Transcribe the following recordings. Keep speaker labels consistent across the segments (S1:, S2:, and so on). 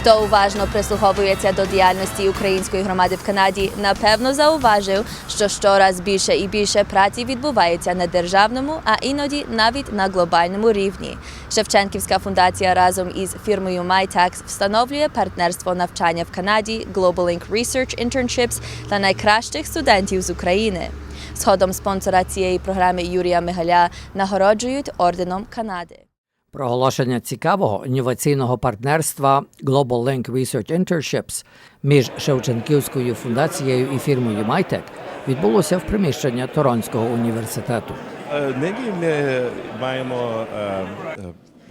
S1: Хто уважно прислуховується до діяльності української громади в Канаді, напевно зауважив, що щораз більше і більше праці відбувається на державному, а іноді навіть на глобальному рівні. Шевченківська фундація разом із фірмою Kontakt встановлює партнерство навчання в Канаді, Global Link Research Internships та найкращих студентів з України. Згодом спонсора цієї програми Юрія Мигаля нагороджують орденом Канади.
S2: Проголошення цікавого інноваційного партнерства Global Link Research Internships між Шевченківською фундацією і фірмою Kontakt відбулося в приміщенні Торонського університету.
S3: Нині ми маємо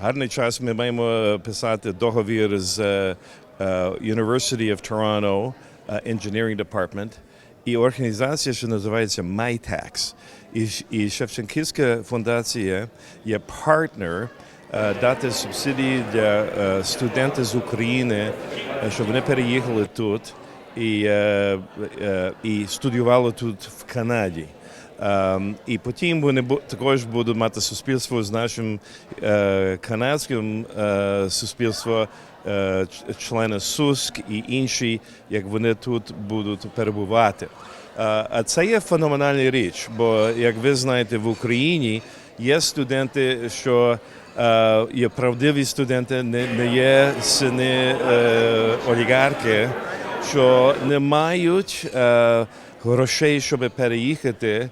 S3: гарний час, ми маємо писати договір з University of Toronto Engineering Department і організація, що називається Kontakt. І Шевченківська фундація є партнер дати субсидії для студентів з України, щоб вони переїхали тут і студіювали тут в Канаді. І потім вони також будуть мати суспільство з нашим канадським суспільством, члени СУСК і інші, як вони тут будуть перебувати. А це є феноменальна річ, бо, як ви знаєте, в Україні є студенти, що є правдиві студенти, не є сини олігархи, що не мають грошей, щоб переїхати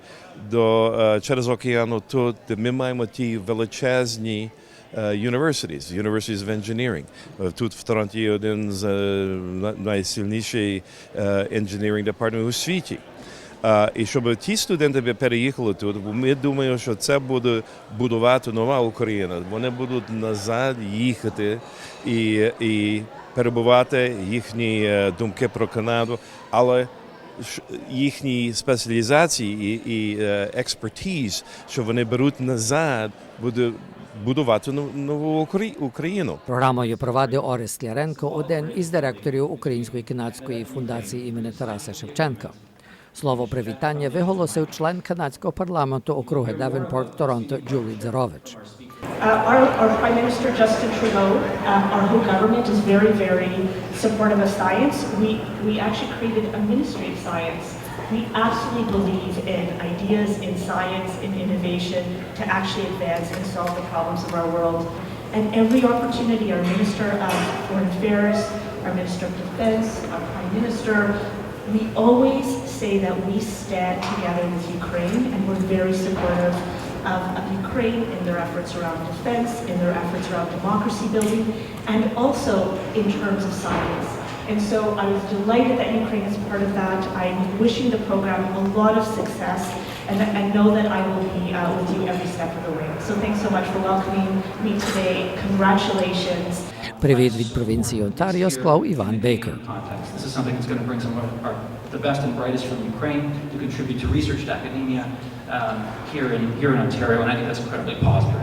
S3: через океану тут, де ми маємо ті величезні universities of engineering. Тут в Торонто є один з найсильніших engineering департаментів у світі. І щоб ті студенти переїхали тут, ми думаємо, що це буде будувати нова Україна. Вони будуть назад їхати і перебувати їхні думки про Канаду, але їхні спеціалізації і експертиз, що вони беруть назад, буде будувати нову Україну.
S2: Програмою провадив Орест Яренко, один із директорів Української канадської фундації імені Тараса Шевченка. Слово привітання виголосив член канадського парламенту округи Девенпорт, Торонто Джулі Дзарович.
S4: Our Prime Minister Justin Trudeau, our whole government is very, very supportive of science. We actually created a Ministry of Science. We absolutely believe in ideas, in science, in innovation to actually advance and solve the problems of our world. And every opportunity, our Minister of Foreign Affairs, our Minister of Defense, our Prime Minister, we always say that we stand together with Ukraine, and we're very supportive of Ukraine in their efforts around defense, in their efforts around democracy building, and also in terms of science. And so I was delighted that Ukraine is part of that. I'm wishing the program a lot of success, and I know that I will be with you every step of the way. So thanks so much for welcoming me today. Congratulations.
S2: Привіт від провінції Онтаріо склав Іван Бейкер.
S5: This is something that's going to bring some of the best and brightest from Ukraine to contribute to research to academia here in Ontario, and I think that's incredibly positive.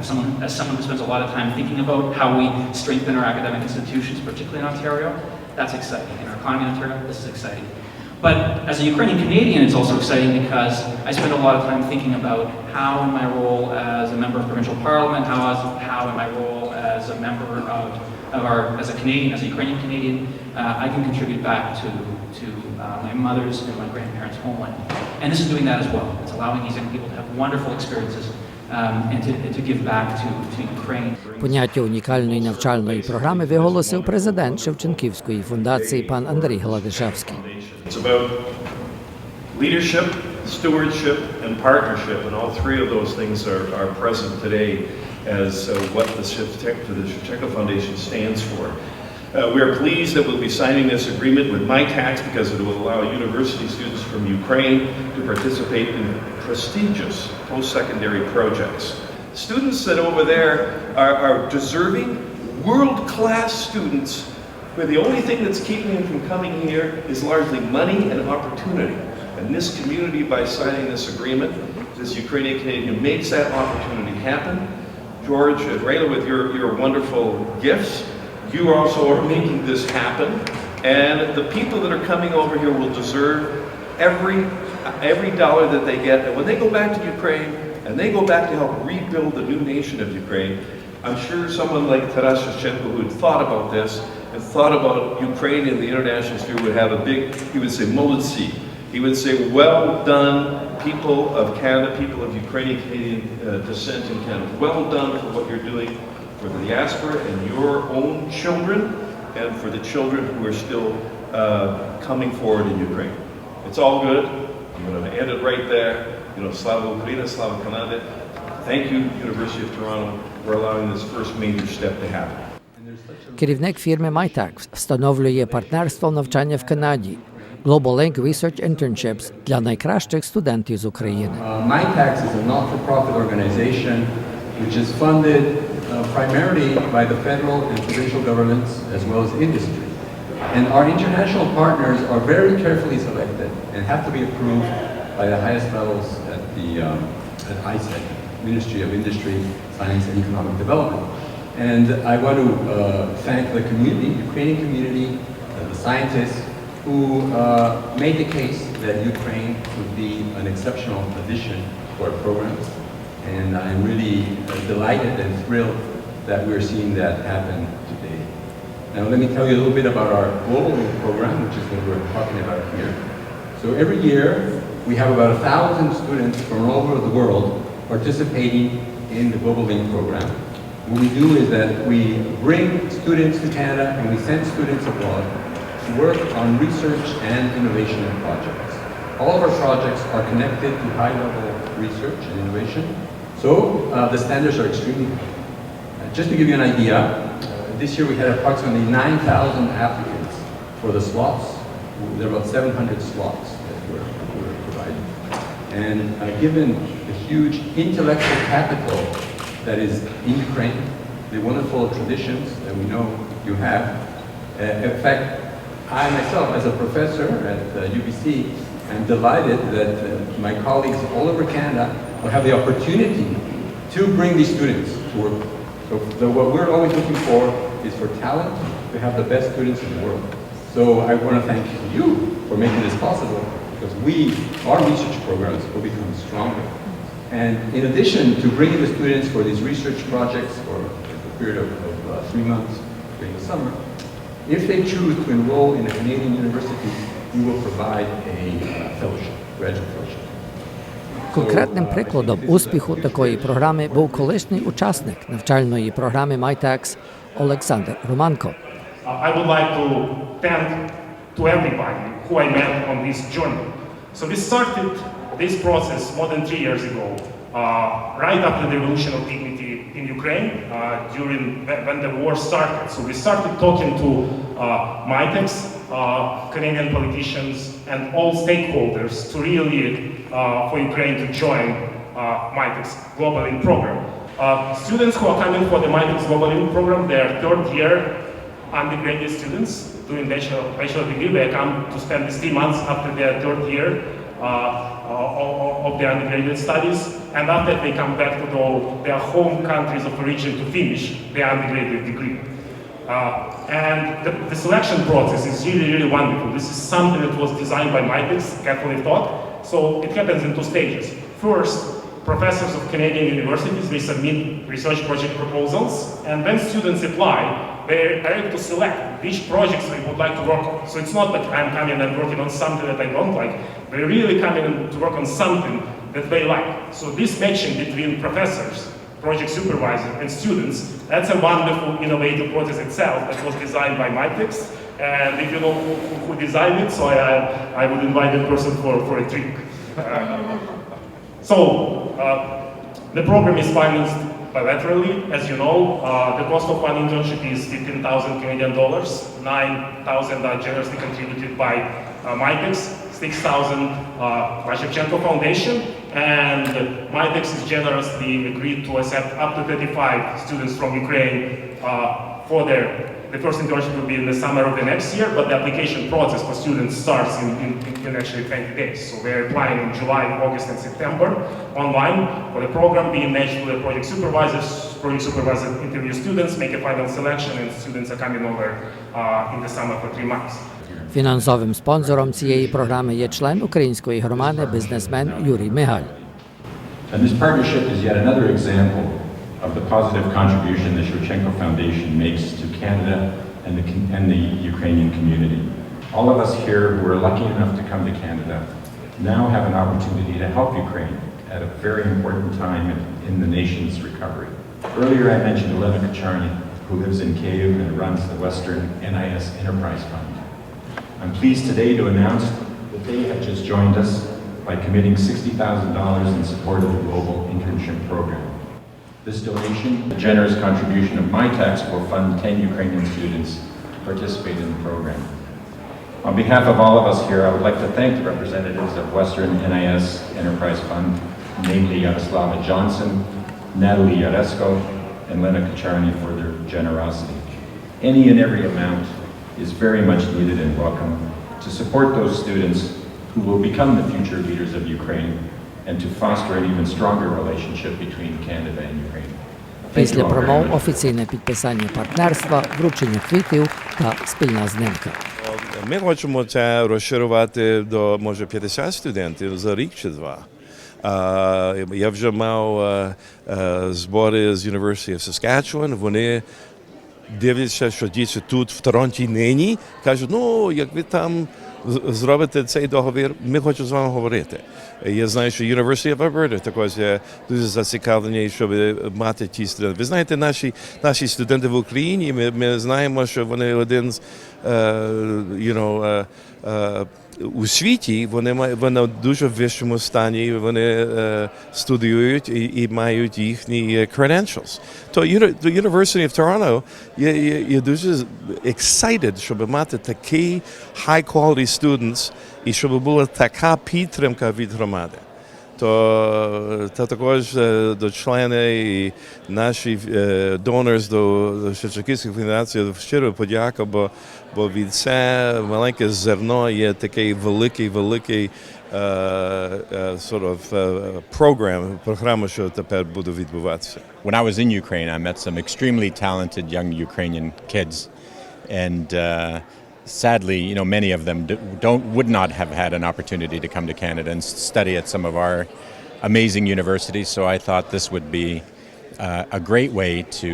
S5: As someone who spends a lot of time thinking about how we strengthen our academic institutions, particularly in Ontario, that's exciting. In our economy in Ontario, this is exciting. But as a Ukrainian Canadian, it's also exciting because I spend a lot of time thinking about how in my role as a member of provincial parliament, how in my role as a member as a Canadian, as a Ukrainian Canadian, I can contribute back to my mother's and my grandparents' homeland. And this is doing that as well. It's allowing these young people to have wonderful experiences and to give back to Ukraine.
S2: Поняття унікальної навчальної програми виголосив президент Шевченківської фундації пан Андрій Гладишевський.
S6: It's about leadership, stewardship, and partnership, and all three of those things are present today as what the Shevchenko Foundation stands for. We are pleased that we'll be signing this agreement with Kontakt because it will allow university students from Ukraine to participate in prestigious post-secondary projects. Students that over there are deserving, world-class students where the only thing that's keeping them from coming here is largely money and opportunity. And this community, by signing this agreement, this Ukrainian Canadian makes that opportunity happen. George and Rayla, with your wonderful gifts, you also are making this happen. And the people that are coming over here will deserve every dollar that they get. And when they go back to Ukraine, and they go back to help rebuild the new nation of Ukraine, I'm sure someone like Taras Shevchenko, who had thought about this, and thought about Ukraine in the international sphere would have a big, he would say, molodzi. He would say, well done, people of Canada, people of Ukrainian Canadian descent in Canada. Well done for what you're doing for the diaspora and your own children and for the children who are still coming forward in Ukraine. It's all good. I'm going to end it right there. You know, Slava Ukraina, Slava Canada. Thank you, University of Toronto, for allowing this first major step to happen.
S2: Керівник фірми Kontakt встановлює партнерство навчання в Канаді Global Link Research Internships для найкращих студентів з України.
S7: Kontakt is a not-for-profit organization which is funded primarily by the federal and provincial governments as well as industry. And our international partners are very carefully selected and have to be approved by the highest levels at the at ISEC, Ministry of Industry, Science and Economic Development. And I want to thank the community, Ukrainian community, the scientists who made the case that Ukraine would be an exceptional addition to our programs. And I'm really delighted and thrilled that we're seeing that happen today. Now let me tell you a little bit about our Global Link program, which is what we're talking about here. So every year we have about 1,000 students from all over the world participating in the Global Link program. What we do is that we bring students to Canada and we send students abroad to work on research and innovation projects. All of our projects are connected to high-level research and innovation, so the standards are extremely high. Just to give you an idea, this year we had approximately 9,000 applicants for the slots. There are about 700 slots that were provided. And given the huge intellectual capital that is in Ukraine, the wonderful traditions that we know you have, in fact, I myself, as a professor at UBC, am delighted that my colleagues all over Canada will have the opportunity to bring these students to work. So what we're always looking for is for talent, to have the best students in the world. So I want to thank you for making this possible, because our research programs will become stronger. And in addition to bringing the students for these research projects for a period of 3 months during the summer, if they choose to enroll in a Canadian university, we will provide a fellowship, graduate fellowship.
S2: Конкретним прикладом успіху такої програми був колишній учасник навчальної програми Kontakt Олександр Романко.
S8: I would like to thank to everybody who I met on this journey. So we started this process more than 3 years ago, right after the Revolution of Dignity in Ukraine, when the war started. So we started talking to Kontakt, Canadian politicians, and all stakeholders to really for Ukraine to join Kontakt Global Link program. Students who are coming for the Kontakt Global Link program, they are third year undergraduate students doing bachelor degree. They come to spend 3 months after their third year of their undergraduate studies, and after they come back to their home countries of origin to finish their undergraduate degree. And the selection process is really, really wonderful. This is something that was designed by Kontakt, carefully thought. So it happens in 2 stages. First, professors of Canadian universities, they submit research project proposals, and when students apply, they are able to select which projects they would like to work on. So it's not that I'm coming and working on something that I don't like. They really come in to work on something that they like. So this matching between professors, project supervisor, and students, that's a wonderful, innovative process itself that was designed by Kontakt. And if you know who designed it, so I would invite that person for a drink. The program is financed bilaterally. As you know, the cost of one internship is $15,000 Canadian. 9,000 are generously contributed by Kontakt, 6,000 by Shevchenko Foundation, and Kontakt is generously agreed to accept up to 35 students from Ukraine for the first internship will be in the summer of the next year, but the application process for students starts in actually 20 days. So we're applying in July, August, and September online for the program, being matched with the project supervisors. Project supervisors interview students, make a final selection, and students are coming over in the summer for 3 months.
S2: Фінансовим спонсором цієї програми є член української громади, бізнесмен Юрій Мигаль.
S9: And this partnership is yet another example of the positive contribution the Shevchenko Foundation makes to Canada and the Ukrainian community. All of us here who are lucky enough to come to Canada now have an opportunity to help Ukraine at a very important time in the nation's recovery. Earlier I mentioned Elena Kacharny, who lives in Kyiv and runs the Western NIS Enterprise Fund. I'm pleased today to announce that they have just joined us by committing $60,000 in support of the Global Internship Program. This donation, a generous contribution of my tax, will fund 10 Ukrainian students to participate in the program. On behalf of all of us here, I would like to thank the representatives of Western NIS Enterprise Fund, namely Yaroslava Johnson, Natalie Yaresko, and Lena Kacharny, for their generosity. Any and every amount is very much needed and welcome to support those students who will become the future leaders of Ukraine and to foster an even stronger relationship between Canada and Ukraine.
S2: Після промов офіційне підписання партнерства, вручення квітів та спільна знимка.
S3: Ми хочемо це розширювати до, може, 50 студентів за рік чи два. Я вже мав збори з University of Saskatchewan, вони дивляться, що діти тут в Торонті нині, кажуть, ну, як ви там зробите цей договір, ми хочемо з вами говорити. Я знаю, що University of Alberta також є дуже зацікавлені, щоб мати ті студенти. Ви знаєте, наші студенти в Україні, ми знаємо, що вони один з, у світі, вони в дуже вищому стані, вони студіюють і мають їхні credentials. То University of Toronto є дуже excited, щоб мати такі high-quality students і щоб була така підтримка від громади. То також до члени і наші донорс до Шевченківської фундації щиро подяка, бо від це маленьке зерно є такий великий програма, що тепер буде відбуватися.
S10: When I was in Ukraine, I met some extremely talented young Ukrainian kids, and sadly, many of them would not have had an opportunity to come to Canada and study at some of our amazing universities. So I thought this would be a great way to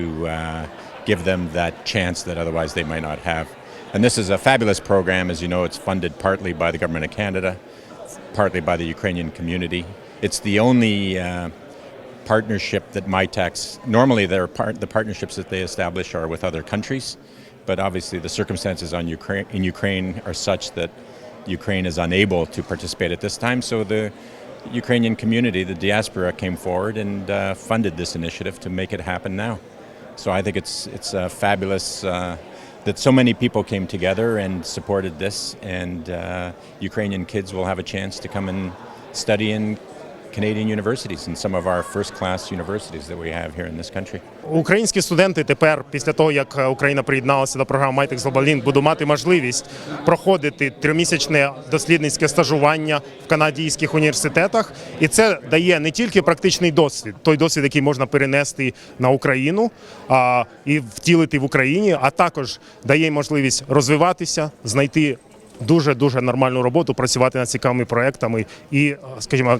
S10: give them that chance that otherwise they might not have. And this is a fabulous program. As you know, it's funded partly by the Government of Canada, partly by the Ukrainian community. It's the only partnership that MyTax, normally the partnerships that they establish are with other countries, but obviously the circumstances in Ukraine are such that Ukraine is unable to participate at this time. So the Ukrainian community, the diaspora, came forward and funded this initiative to make it happen now. So I think it's fabulous that so many people came together and supported this, and Ukrainian kids will have a chance to come and study in Canadian universities and some of our first-class universities that we have here in this country.
S8: Українські студенти тепер, після того, як Україна приєдналася до програми MyTax Global Link, будуть мати можливість проходити тримісячне дослідницьке стажування в канадських університетах. І це дає не тільки практичний досвід, той досвід, який можна перенести на Україну і втілити в Україні, а також дає можливість розвиватися, знайти дуже нормальну роботу, працювати над цікавими проектами і, скажімо,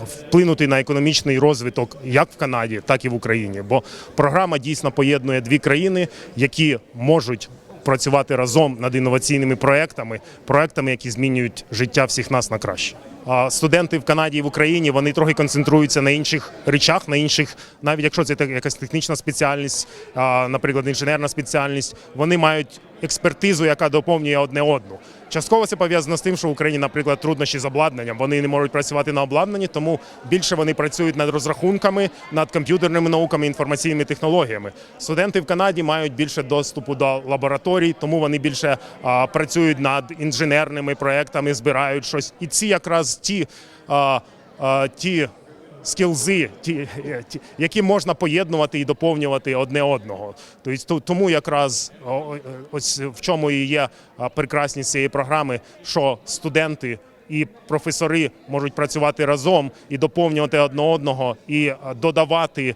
S8: вплинути на економічний розвиток як в Канаді, так і в Україні. Бо програма дійсно поєднує дві країни, які можуть працювати разом над інноваційними проектами, які змінюють життя всіх нас на краще. Студенти в Канаді і в Україні, вони трохи концентруються на інших речах, на інших, навіть якщо це якась технічна спеціальність, наприклад, інженерна спеціальність, вони мають експертизу, яка доповнює одне одну. Частково це пов'язано з тим, що в Україні, наприклад, труднощі з обладнанням. Вони не можуть працювати на обладнанні, тому більше вони працюють над розрахунками, над комп'ютерними науками, інформаційними технологіями. Студенти в Канаді мають більше доступу до лабораторій, тому вони більше працюють над інженерними проектами, збирають щось. І ці якраз ті скілзи, які можна поєднувати і доповнювати одне одного. Тобто, тому якраз ось в чому і є прекрасність цієї програми, що студенти і професори можуть працювати разом і доповнювати одне одного, і додавати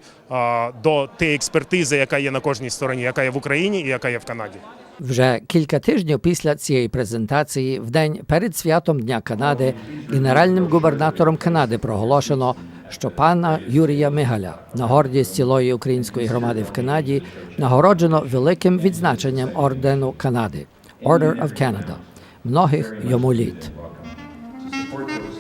S8: до тієї експертизи, яка є на кожній стороні, яка є в Україні і яка є в Канаді.
S2: Вже кілька тижнів після цієї презентації, в день перед святом Дня Канади, генеральним губернатором Канади проголошено, що пана Юрія Мигаля, на гордість цілої української громади в Канаді, нагороджено великим відзначенням ордену Канади – Order of Canada. Многих йому літ.
S9: To support those